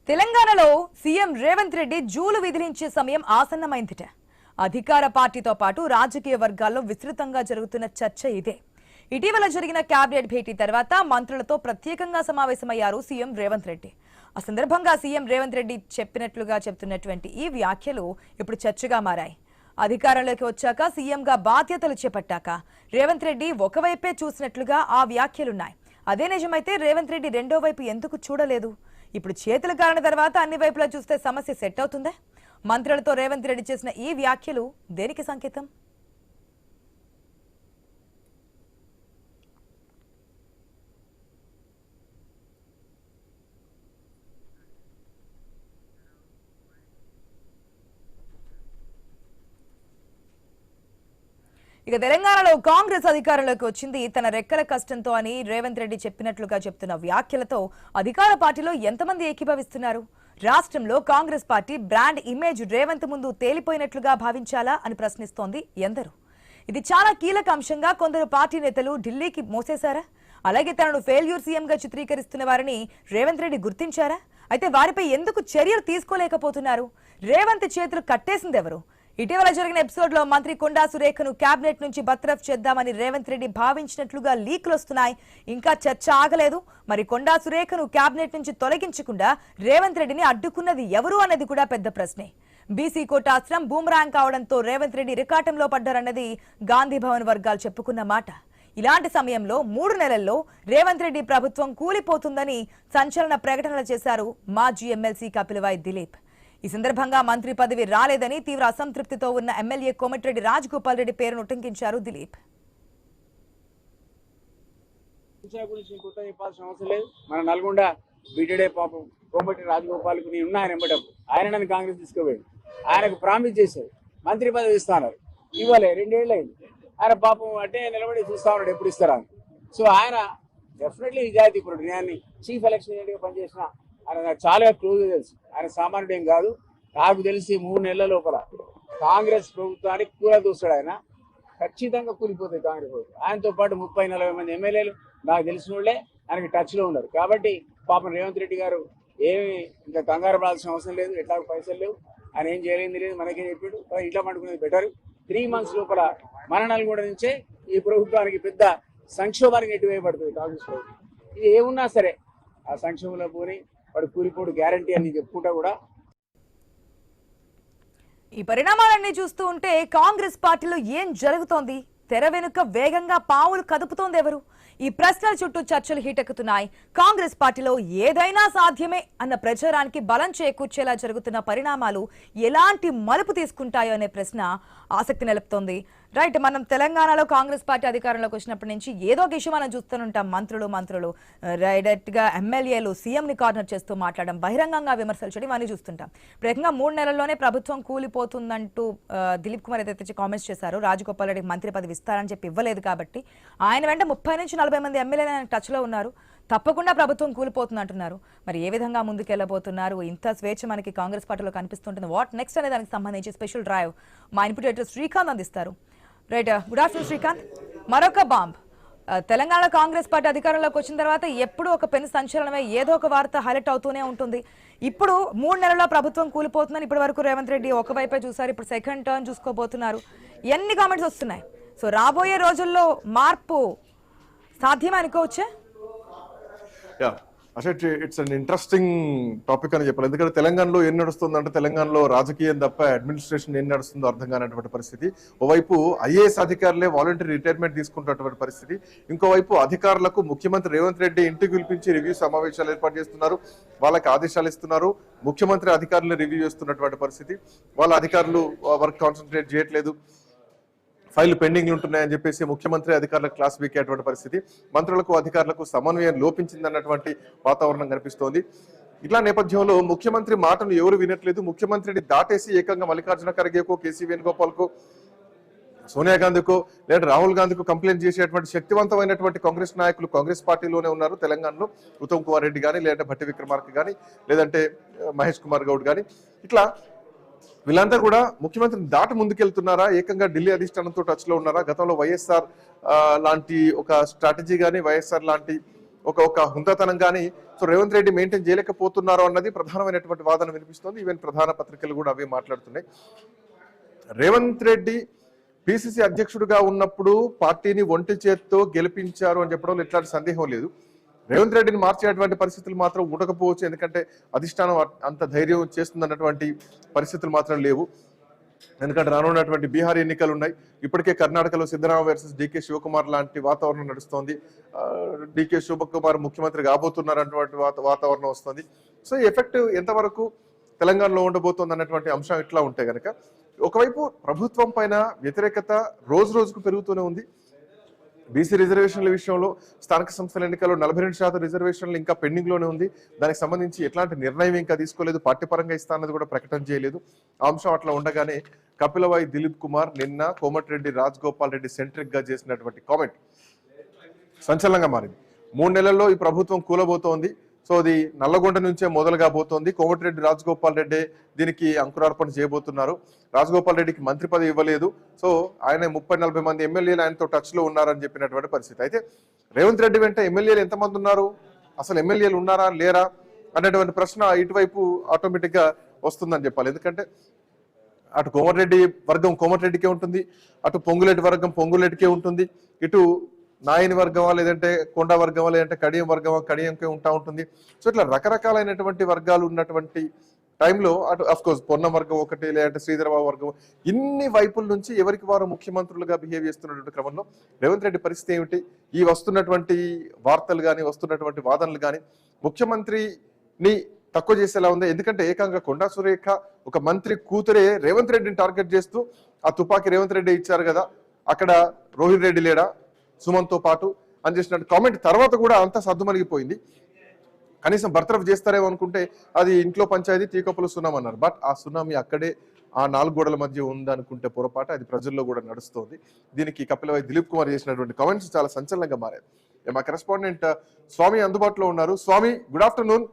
తెలంగాణలో సీఎం రేవంత్ రెడ్డి జూలు విధించే సమయం ఆసన్నమైందిట. అధికార పార్టీతో పాటు రాజకీయ వర్గాల్లో విస్తృతంగా జరుగుతున్న చర్చ ఇదే. ఇటీవల జరిగిన కేబినెట్ భేటీ తర్వాత మంత్రులతో ప్రత్యేకంగా సమావేశమయ్యారు సీఎం రేవంత్ రెడ్డి. ఆ సందర్భంగా సీఎం రేవంత్ రెడ్డి చెప్తున్నటువంటి ఈ వ్యాఖ్యలు ఇప్పుడు చర్చగా మారాయి. అధికారంలోకి వచ్చాక సీఎంగా బాధ్యతలు చేపట్టాక రేవంత్ రెడ్డి ఒకవైపే చూసినట్లుగా ఆ వ్యాఖ్యలున్నాయి. అదే నిజమైతే రేవంత్ రెడ్డి రెండో వైపు ఎందుకు చూడలేదు? ఇప్పుడు చేతులు కాలిన తర్వాత అన్ని వైపులా చూస్తే సమస్య సెట్ అవుతుందా? మంత్రులతో రేవంత్ రెడ్డి చేసిన ఈ వ్యాఖ్యలు దేనికి సంకేతం? ఇక తెలంగాణలో కాంగ్రెస్ అధికారంలోకి వచ్చింది తన రెక్కల కష్టంతో అని రేవంత్ రెడ్డి చెప్పినట్లుగా చెప్తున్న వ్యాఖ్యలతో అధికార పార్టీలో ఎంతమంది ఏకీభవిస్తున్నారు? రాష్ట్రంలో Congress party brand image Revanth ముందు తేలిపోయినట్లుగా భావించాలా అని ప్రశ్నిస్తోంది ఎందరూ. ఇది చాలా కీలక అంశంగా కొందరు పార్టీ నేతలు ఢిల్లీకి మోసేశారా? అలాగే తనను ఫెయిల్యూర్ సీఎంగా చిత్రీకరిస్తున్న వారిని రేవంత్ రెడ్డి గుర్తించారా? అయితే వారిపై ఎందుకు చర్యలు తీసుకోలేకపోతున్నారు? రేవంత్ చేతులు కట్టేసిందెవరు? ఇటీవల జరిగిన ఎపిసోడ్ లో మంత్రి కొండా సురేఖను కేబినెట్ నుంచి బర్తరఫ్ చేద్దామని రేవంత్ రెడ్డి భావించినట్లుగా లీకులు వస్తున్నాయి. ఇంకా చర్చ ఆగలేదు. మరి కొండా సురేఖను కేబినెట్ నుంచి తొలగించకుండా రేవంత్ రెడ్డిని అడ్డుకున్నది ఎవరు అన్నది కూడా పెద్ద ప్రశ్నే. బీసీ కోటా ఆశ్రమం బూమరాంగ్ కావడంతో రేవంత్ రెడ్డి రికార్డంలో పడ్డారన్నది గాంధీ భవన్ వర్గాలు చెప్పుకున్న మాట. ఇలాంటి సమయంలో 3 నెలల్లో రేవంత్ రెడ్డి ప్రభుత్వం కూలిపోతుందని సంచలన ప్రకటనలు చేశారు మాజీ ఎమ్మెల్సీ కపిలవాయి దిలీప్. ఈ సందర్భంగా మంత్రి పదవి రాలేదని తీవ్ర అసంతృప్తితో ఉన్న ఎమ్మెల్యే కోమటిరెడ్డి రాజగోపాల్ రెడ్డి పేరును ఉటంకించారు దిలీప్. మన నల్గొండ బీటెడే పాపం కోమటిరెడ్డి రాజగోపాల్ కు నేను ఆయన ఎంబటం ఆయన నన్ను కాంగ్రెస్ తీసుకుపోయాడు. ఆయనకు ప్రామిస్ చేశాడు మంత్రి పదవి ఇస్తాను, ఇవ్వలే. 2 ఏళ్ళు అయింది. ఆయన పాపం అంటే నిలబడి చూస్తా ఉన్నాడు ఎప్పుడు ఇస్తారా. సో ఆయన డెఫినెట్లీ నిజాయితీ పరుడు. నేను చీఫ్ ఎలక్షన్ ఏజెంట్గా పనిచేసిన ఆయన నాకు చాలా క్లోజ్ తెలుసు. ఆయన సామాన్యుడు ఏం కాదు. నాకు తెలిసి 3 నెలల లోపల కాంగ్రెస్ ప్రభుత్వానికి కూలదూస్తాడు. ఆయన ఖచ్చితంగా కూలిపోతాయి కాంగ్రెస్ ప్రభుత్వం. ఆయనతో పాటు 30-40 మంది ఎమ్మెల్యేలు నాకు తెలిసిన వాళ్ళే ఆయనకి టచ్లో ఉన్నారు. కాబట్టి పాపం రేవంత్ రెడ్డి గారు ఏమి ఇంకా కంగారు పడాల్సిన అవసరం లేదు. ఎట్లా పైసలు లేవు, ఆయన ఏం చేయలేంది లేదు, మనకే చెప్పాడు. ఇంట్లో పండుకునేది బెటర్. 3 months లోపల మన నల్గొండ నుంచే ఈ ప్రభుత్వానికి పెద్ద సంక్షోభానికి ఎటువేయబడుతుంది కాంగ్రెస్ ప్రభుత్వం. ఇది ఏమున్నా సరే ఆ సంక్షోభంలో పోని వాడు కూలిపోడు గ్యారంటీ అని చెప్పుకుంటా కూడా. ఈ పరిణామాలన్నీ చూస్తూ ఉంటే కాంగ్రెస్ పార్టీలో ఏం జరుగుతోంది? తెర వెనుక వేగంగా పావులు కదుపుతోంది ఎవరు? ఈ ప్రశ్నల చుట్టూ చర్చలు హీటెక్కుతున్నాయి. కాంగ్రెస్ పార్టీలో ఏదైనా సాధ్యమే అన్న ప్రచారానికి బలం చేకూర్చేలా జరుగుతున్న పరిణామాలు ఎలాంటి మలుపు తీసుకుంటాయో అనే ప్రశ్న ఆసక్తి నిలుపుతోంది. రైట్, మనం తెలంగాణలో కాంగ్రెస్ పార్టీ అధికారంలోకి వచ్చినప్పటి నుంచి ఏదో ఒక ఇష్యూ మనం చూస్తూనే మంత్రులు డైరెక్ట్ గా ఎమ్మెల్యేలు సీఎంని కార్నర్ చేస్తూ మాట్లాడడం, బహిరంగంగా విమర్శలు చేయడం ఇవన్నీ చూస్తుంటాం. ప్రత్యేకంగా 3 నెలల్లోనే ప్రభుత్వం కూలిపోతుందంటూ దిలీప్ కుమార్ ఏదైతే కామెంట్స్ చేశారో, రాజగోపాల్ రెడ్డికి మంత్రి పదవి ఇస్తారని చెప్పి ఇవ్వలేదు కాబట్టి ఆయన వెంట 30 నుంచి 40 మంది ఎమ్మెల్యేలు ఆయన టచ్ లో ఉన్నారు. తప్పకుండా ప్రభుత్వం కూలిపోతుంది అంటున్నారు. మరి ఏ విధంగా ముందుకెళ్లబోతున్నారు? ఇంత స్వేచ్ఛ మనకి కాంగ్రెస్ పార్టీలో కనిపిస్తుంటుంది. వాట్ నెక్స్ట్ అనే దానికి సంబంధించి స్పెషల్ డ్రైవ్ మా ఇన్పుట్ ఎడిటర్ శ్రీకాంత్ అందిస్తారు. Right, good afternoon Srikanth. మరొక బాంబ్. తెలంగాణ కాంగ్రెస్ పార్టీ అధికారంలోకి వచ్చిన తర్వాత ఎప్పుడు ఒక పెను సంచలనమే, ఏదో ఒక వార్త హైలైట్ అవుతూనే ఉంటుంది. ఇప్పుడు 3 నెలల్లో ప్రభుత్వం కూలిపోతుందని ఇప్పటి వరకు రేవంత్ రెడ్డి ఒకవైపే చూసారు. ఇప్పుడు సెకండ్ టర్న్ చూసుకోబోతున్నారు. ఎన్ని కామెంట్స్ వస్తున్నాయి? సో రాబోయే రోజుల్లో మార్పు సాధ్యమే అనుకోవచ్చే? ఇట్స్ అన్ ఇంట్రెస్టింగ్ టాపిక్ అని చెప్పాలి. ఎందుకంటే తెలంగాణలో ఏం నడుస్తుందంటే, తెలంగాణలో రాజకీయం తప్ప అడ్మినిస్ట్రేషన్ ఏం నడుస్తుందో అర్థం కానటువంటి పరిస్థితి. ఓవైపు ఐఏఎస్ అధికారులే వాలంటరీ రిటైర్మెంట్ తీసుకుంటున్నటువంటి పరిస్థితి. ఇంకోవైపు అధికారులకు ముఖ్యమంత్రి రేవంత్ రెడ్డి ఇంటికి పిలిపించి రివ్యూ సమావేశాలు ఏర్పాటు చేస్తున్నారు. వాళ్ళకి ఆదేశాలు ఇస్తున్నారు. ముఖ్యమంత్రి అధికారులు రివ్యూ చేస్తున్నటువంటి పరిస్థితి. వాళ్ళ అధికారులు వర్క్ కాన్సన్ట్రేట్ చేయట్లేదు, ఫైళ్లు పెండింగ్లు ఉంటున్నాయని చెప్పేసి ముఖ్యమంత్రి అధికారులకు క్లాస్ వీకేటువంటి పరిస్థితి. మంత్రులకు అధికారులకు సమన్వయం లోపించిందన్నటువంటి వాతావరణం కనిపిస్తోంది. ఇట్లా నేపథ్యంలో ముఖ్యమంత్రి మాటను ఎవరు వినట్లేదు. ముఖ్యమంత్రిని దాటేసి ఏకంగా మల్లికార్జున ఖర్గేకో, కేసీ వేణుగోపాల్కో, సోనియా గాంధీకో లేదా రాహుల్ గాంధీకో కంప్లైంట్ చేసేటువంటి శక్తివంతమైనటువంటి కాంగ్రెస్ నాయకులు కాంగ్రెస్ పార్టీలోనే ఉన్నారు తెలంగాణలో. ఉత్తమ్ కుమార్ రెడ్డి కానీ, లేదంటే భట్టి విక్రమార్క కానీ, లేదంటే మహేష్ కుమార్ గౌడ్ కానీ, ఇట్లా వీళ్ళంతా కూడా ముఖ్యమంత్రిని దాటి ముందుకెళ్తున్నారా? ఏకంగా ఢిల్లీ అధిష్టానంతో టచ్ లో ఉన్నారా? గతంలో వైఎస్ఆర్ లాంటి ఒక స్ట్రాటజీ కానీ, వైఎస్ఆర్ లాంటి ఒక హుందాతనం కానీ సో రేవంత్ రెడ్డి మెయింటైన్ చేయలేకపోతున్నారు అన్నది ప్రధానమైనటువంటి వాదన వినిపిస్తోంది. ఈవెన్ ప్రధాన పత్రికలు కూడా అవే మాట్లాడుతున్నాయి. రేవంత్ రెడ్డి పిసిసి అధ్యక్షుడిగా ఉన్నప్పుడు పార్టీని ఒంటి చేత్తో గెలిపించారు అని చెప్పడంలో ఎట్లాంటి సందేహం లేదు. రేవంత్ రెడ్డిని మార్చేటువంటి పరిస్థితులు మాత్రం ఉండకపోవచ్చు, ఎందుకంటే అధిష్టానం అంత ధైర్యం చేస్తుందన్నటువంటి పరిస్థితులు మాత్రం లేవు. ఎందుకంటే రానున్నటువంటి బీహార్ ఎన్నికలు ఉన్నాయి. ఇప్పటికే కర్ణాటకలో సిద్ధరామ వర్సెస్ డికే శివకుమార్ లాంటి వాతావరణం నడుస్తోంది. డికే శివకుమార్ ముఖ్యమంత్రి కాబోతున్నారన్నటువంటి వాతావరణం వస్తుంది. సో ఈ ఎఫెక్ట్ ఎంతవరకు తెలంగాణలో ఉండబోతోంది అన్నటువంటి అంశం ఇట్లా ఉంటే కనుక, ఒకవైపు ప్రభుత్వం పైన వ్యతిరేకత రోజు రోజుకు పెరుగుతూనే ఉంది. బీసీ రిజర్వేషన్ల విషయంలో స్థానిక సంస్థల ఎన్నికల్లో 42% రిజర్వేషన్లు ఇంకా పెండింగ్ లోనే ఉంది. దానికి సంబంధించి ఎట్లాంటి నిర్ణయం ఇంకా తీసుకోలేదు. పార్టీపరంగా ఇస్తానన్నది కూడా ప్రకటన చేయలేదు. ఆ అంశం అట్లా ఉండగానే కపిలవాయి దిలీప్ కుమార్ నిన్న కోమటిరెడ్డి రాజగోపాల్ రెడ్డి సెంట్రిక్ గా చేసినటువంటి కామెంట్ సంచలనంగా మారింది. 3 నెలల్లో ఈ ప్రభుత్వం కూలబోతోంది. సో అది నల్లగొండ నుంచే మొదలుగా పోతోంది. కోమటిరెడ్డి రాజగోపాల్ రెడ్డి దీనికి అంకురార్పణ చేయబోతున్నారు. రాజగోపాల్ రెడ్డికి మంత్రి పదవి ఇవ్వలేదు. సో ఆయన 30-40 మంది ఎమ్మెల్యేలు ఆయనతో టచ్ లో ఉన్నారని చెప్పినటువంటి పరిస్థితి. అయితే రేవంత్ రెడ్డి వెంట ఎమ్మెల్యేలు ఎంతమంది ఉన్నారు, అసలు ఎమ్మెల్యేలు ఉన్నారా లేరా అనేటువంటి ప్రశ్న ఇటువైపు ఆటోమేటిక్ గా వస్తుందని చెప్పాలి. ఎందుకంటే అటు కోమటిరెడ్డి వర్గం కోమటిరెడ్డికే ఉంటుంది, అటు పొంగులేటి వర్గం పొంగులేటికే ఉంటుంది, ఇటు నాయని వర్గమా లేదంటే కొండ వర్గమా లేదంటే కడియం వర్గమా కడియంకే ఉంటా ఉంటుంది. సో ఇట్లా రకరకాలైనటువంటి వర్గాలు ఉన్నటువంటి టైంలో అటు అఫ్ కోర్స్ పొన్నం వర్గం ఒకటి, లేదంటే శ్రీధరబాబు వర్గం, ఇన్ని వైపుల నుంచి ఎవరికి వారు ముఖ్యమంత్రులుగా బిహేవ్ చేస్తున్నటువంటి క్రమంలో రేవంత్ రెడ్డి పరిస్థితి ఏమిటి, ఈ వస్తున్నటువంటి వార్తలు కానీ వస్తున్నటువంటి వాదనలు కానీ ముఖ్యమంత్రిని తక్కువ చేసేలా ఉంది. ఎందుకంటే ఏకంగా కొండా సురేఖ ఒక మంత్రి కూతురే రేవంత్ రెడ్డిని టార్గెట్ చేస్తూ ఆ తుపాకీ రేవంత్ రెడ్డి ఇచ్చారు కదా, అక్కడ రోహిత్ రెడ్డి లేడా సుమన్తో పాటు అని చేసినట్టు కామెంట్ తర్వాత కూడా అంతా సద్దుమణిగిపోయింది. కనీసం బర్తరఫ్ చేస్తారేమో అనుకుంటే అది ఇంట్లో పంచాయతీ టీకప్పులు సున్నామన్నారు. అన్నారు. బట్ ఆ సునామీ అక్కడే ఆ 4 గోడల మధ్య ఉందనుకుంటే పొరపాటు, అది ప్రజల్లో కూడా నడుస్తోంది. దీనికి కపిలవాయి దిలీప్ కుమార్ చేసినటువంటి కామెంట్స్ చాలా సంచలనంగా మారాయి. మా కరెస్పాండెంట్ స్వామి అందుబాటులో ఉన్నారు. స్వామి, గుడ్ ఆఫ్టర్నూన్.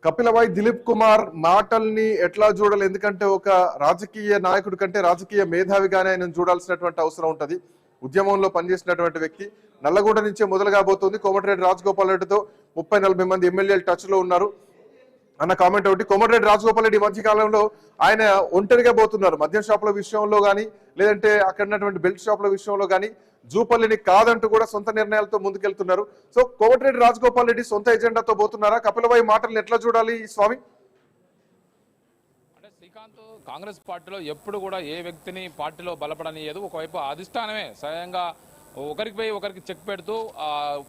కపిలవాయి దిలీప్ కుమార్ మాటల్ని ఎట్లా చూడాలి? ఎందుకంటే ఒక రాజకీయ నాయకుడి కంటే రాజకీయ మేధావిగానే ఆయన చూడాల్సినటువంటి అవసరం ఉంటది. ఉద్యమంలో పనిచేసినటువంటి వ్యక్తి, నల్లగొండ నుంచే మొదలు కాబోతుంది. కోమటిరెడ్డి రాజగోపాల్ రెడ్డితో 30-40 మంది ఎమ్మెల్యేలు టచ్ లో ఉన్నారు అన్న కామెంట్ ఒకటి. కోమటిరెడ్డి రాజగోపాల్ రెడ్డి మధ్య కాలంలో ఆయన ఒంటరిగా పోతున్నారు. మద్యం షాపుల విషయంలో కానీ లేదంటే అక్కడ ఉన్నటువంటి బెల్ట్ షాపుల విషయంలో కానీ జూపల్లిని కాదంటూ కూడా సొంత నిర్ణయాలతో ముందుకెళ్తున్నారు. సో కోమటిరెడ్డి రాజగోపాల్ రెడ్డి సొంత ఎజెండాతో పోతున్నారా? కపిలవాయి మాటలను ఎట్లా చూడాలి స్వామి? శ్రీకాంత్, కాంగ్రెస్ పార్టీలో ఎప్పుడు కూడా ఏ వ్యక్తిని పార్టీలో బలపడనియదు. ఒకవైపు అధిష్టానమే స్వయంగా ఒకరికి పోయి ఒకరికి చెక్ పెడుతూ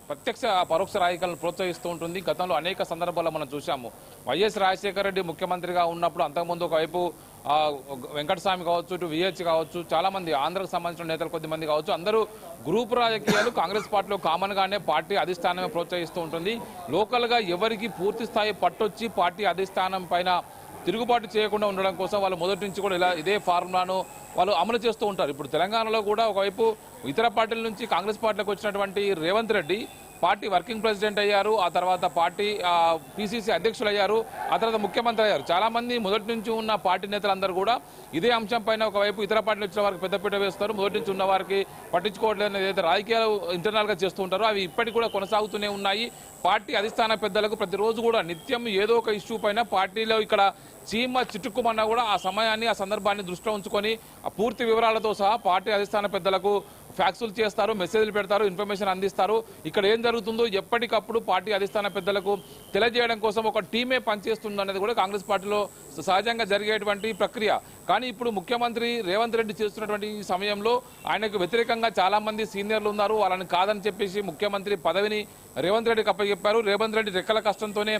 ప్రత్యక్ష పరోక్ష రాజకీయాలను ప్రోత్సహిస్తూ ఉంటుంది. గతంలో అనేక సందర్భాల్లో మనం చూసాము. వైఎస్ రాజశేఖర రెడ్డి ముఖ్యమంత్రిగా ఉన్నప్పుడు అంతకుముందు ఒకవైపు వెంకటస్వామి కావచ్చు, ఇటు విహెచ్ కావచ్చు, చాలా మంది ఆంధ్రకు సంబంధించిన నేతలు కొద్దిమంది కావచ్చు, అందరూ గ్రూప్ రాజకీయాలు కాంగ్రెస్ పార్టీలో కామన్ గానే పార్టీ అధిష్టానమే ప్రోత్సహిస్తూ ఉంటుంది. లోకల్ గా ఎవరికి పూర్తి స్థాయి పట్టొచ్చి పార్టీ అధిష్టానం పైన తిరుగుబాటు చేయకుండా ఉండడం కోసం వాళ్ళు మొదటి నుంచి కూడా ఇదే ఫార్ములాను వాళ్ళు అమలు చేస్తూ ఉంటారు. ఇప్పుడు తెలంగాణలో కూడా ఒకవైపు ఇతర పార్టీల నుంచి కాంగ్రెస్ పార్టీలోకి వచ్చినటువంటి Revanth Reddy party working president అయ్యారు, ఆ తర్వాత పార్టీ పిసిసి అధ్యక్షులు అయ్యారు, ఆ తర్వాత ముఖ్యమంత్రి అయ్యారు. చాలా మంది మొదటి నుంచి ఉన్న పార్టీ నేతలందరూ కూడా ఇదే అంశం పైన ఒకవైపు ఇతర పార్టీలు వచ్చిన వారికి పెద్దపీట వేస్తారు, మొదటి నుంచి ఉన్న వారికి పట్టించుకోవట్లేదు. ఏదైతే రాజకీయాలు ఇంటర్నల్ గా చేస్తూ ఉంటారో అవి ఇప్పటికి కూడా కొనసాగుతూనే ఉన్నాయి. పార్టీ అధిష్టాన పెద్దలకు ప్రతిరోజు కూడా నిత్యం ఏదో ఒక ఇష్యూ పైన పార్టీలో ఇక్కడ చీమ చిట్టుకుమన్నా కూడా ఆ సమయాన్ని ఆ సందర్భాన్ని దృష్టిలో ఉంచుకొని ఆ పూర్తి వివరాలతో సహా పార్టీ అధిష్టాన పెద్దలకు ఫ్యాక్సులు చేస్తారు, మెసేజ్లు పెడతారు, ఇన్ఫర్మేషన్ అందిస్తారు. ఇక్కడ ఏం జరుగుతుందో ఎప్పటికప్పుడు పార్టీ అధిష్టాన పెద్దలకు తెలియజేయడం కోసం ఒక టీమే పనిచేస్తుంది అనేది కూడా కాంగ్రెస్ పార్టీలో సహజంగా జరిగేటువంటి ప్రక్రియ. కానీ ఇప్పుడు ముఖ్యమంత్రి రేవంత్ రెడ్డి చేస్తున్నటువంటి ఈ సమయంలో ఆయనకు వ్యతిరేకంగా చాలా మంది సీనియర్లు ఉన్నారు. వాళ్ళని కాదని చెప్పేసి ముఖ్యమంత్రి పదవిని రేవంత్ రెడ్డికి అప్పచెప్పారు. రేవంత్ రెడ్డి రెక్కల కష్టంతోనే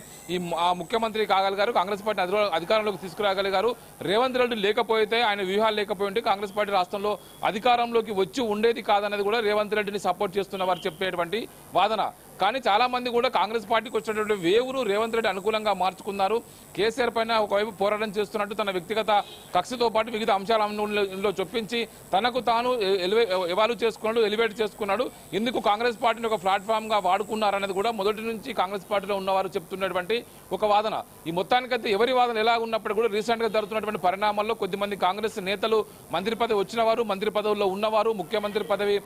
ఆ ముఖ్యమంత్రి కాగలిగారు, కాంగ్రెస్ పార్టీ అధికారంలోకి తీసుకురాగలిగారు. రేవంత్ రెడ్డి లేకపోతే, ఆయన వ్యూహాలు లేకపోయి ఉంటే కాంగ్రెస్ పార్టీ రాష్ట్రంలో అధికారంలోకి వచ్చి ఉండేది కాదనేది కూడా రేవంత్ రెడ్డిని సపోర్ట్ చేస్తున్న వారు చెప్పేటువంటి వాదన. కానీ చాలా మంది కూడా కాంగ్రెస్ పార్టీకి వచ్చినటువంటి వేవును రేవంత్ రెడ్డి అనుకూలంగా మార్చుకున్నారు. కేసీఆర్ పైన ఒకవైపు పోరాటం చేస్తున్నట్టు తన వ్యక్తిగత కక్షతో పాటు వివిధ అంశాలలో చొప్పించి తనకు తాను ఎలివేట్ చేసుకున్నాడు. ఇందుకు కాంగ్రెస్ పార్టీని ఒక ప్లాట్ఫామ్ గా వాడుకున్నారనేది కూడా మొదటి నుంచి కాంగ్రెస్ పార్టీలో ఉన్నవారు చెప్తున్నటువంటి ఒక వాదన. ఈ మొత్తానికైతే ఎవరి వాదన ఎలా ఉన్నప్పుడు కూడా రీసెంట్ గా జరుగుతున్నటువంటి పరిణామాల్లో కొద్దిమంది కాంగ్రెస్ నేతలు మంత్రి పదవి వచ్చిన వారు, మంత్రి పదవుల్లో ఉన్నవారు, ముఖ్యమంత్రి పదవి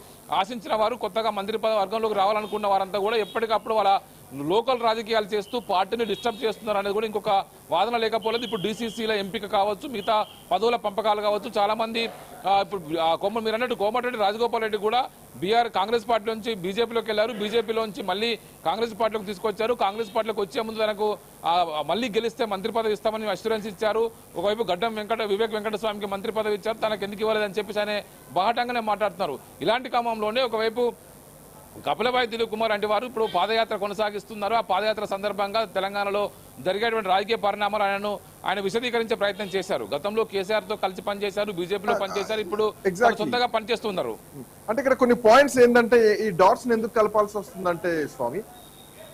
ఆశించిన వారు, కొత్తగా మంత్రి పదవి వర్గంలోకి రావాలనుకున్న వారంతా కూడా ఎప్పటికప్పుడు వాళ్ళ లోకల్ రాజకీయాలు చేస్తూ పార్టీని డిస్టర్బ్ చేస్తున్నారు అనేది కూడా ఇంకొక వాదన లేకపోలేదు. ఇప్పుడు డీసీసీల ఎంపిక కావచ్చు, మిగతా పదవుల పంపకాలు కావచ్చు, చాలా మంది ఇప్పుడు మీరు అన్నట్టు కోమటిరెడ్డి రాజగోపాల్ రెడ్డి కూడా కాంగ్రెస్ పార్టీ నుంచి బీజేపీలోకి వెళ్ళారు, బీజేపీలోంచి మళ్ళీ కాంగ్రెస్ పార్టీలోకి తీసుకొచ్చారు. కాంగ్రెస్ పార్టీలోకి వచ్చే ముందు తనకు మళ్ళీ గెలిస్తే మంత్రి పదవి ఇస్తామని అష్యూరెన్స్ ఇచ్చారు. ఒకవైపు గడ్డం వివేక్ వెంకటస్వామికి మంత్రి పదవి ఇచ్చారు, తనకు ఎందుకు ఇవ్వలేదని చెప్పేసి ఆయన బాహటంగానే మాట్లాడుతున్నారు. ఇలాంటి క్రమంలోనే ఒకవైపు కపిలభాయ్ దిలీప్ కుమార్ అంటే వారు ఇప్పుడు పాదయాత్ర కొనసాగిస్తున్నారు. ఆ పాదయాత్ర సందర్భంగా తెలంగాణలో జరిగేటువంటి రాజకీయ పరిణామాలు ఆయన విశదీకరించే ప్రయత్నం చేశారు. గతంలో కేసీఆర్ తో కలిసి పనిచేశారు, బీజేపీలో పనిచేశారు, ఇప్పుడు సొంతంగా పనిచేస్తున్నారు. అంటే ఇక్కడ కొన్ని పాయింట్స్ ఏంటంటే ఈ డాట్స్ ఎందుకు కలపాల్సి వస్తుందంటే స్వామి,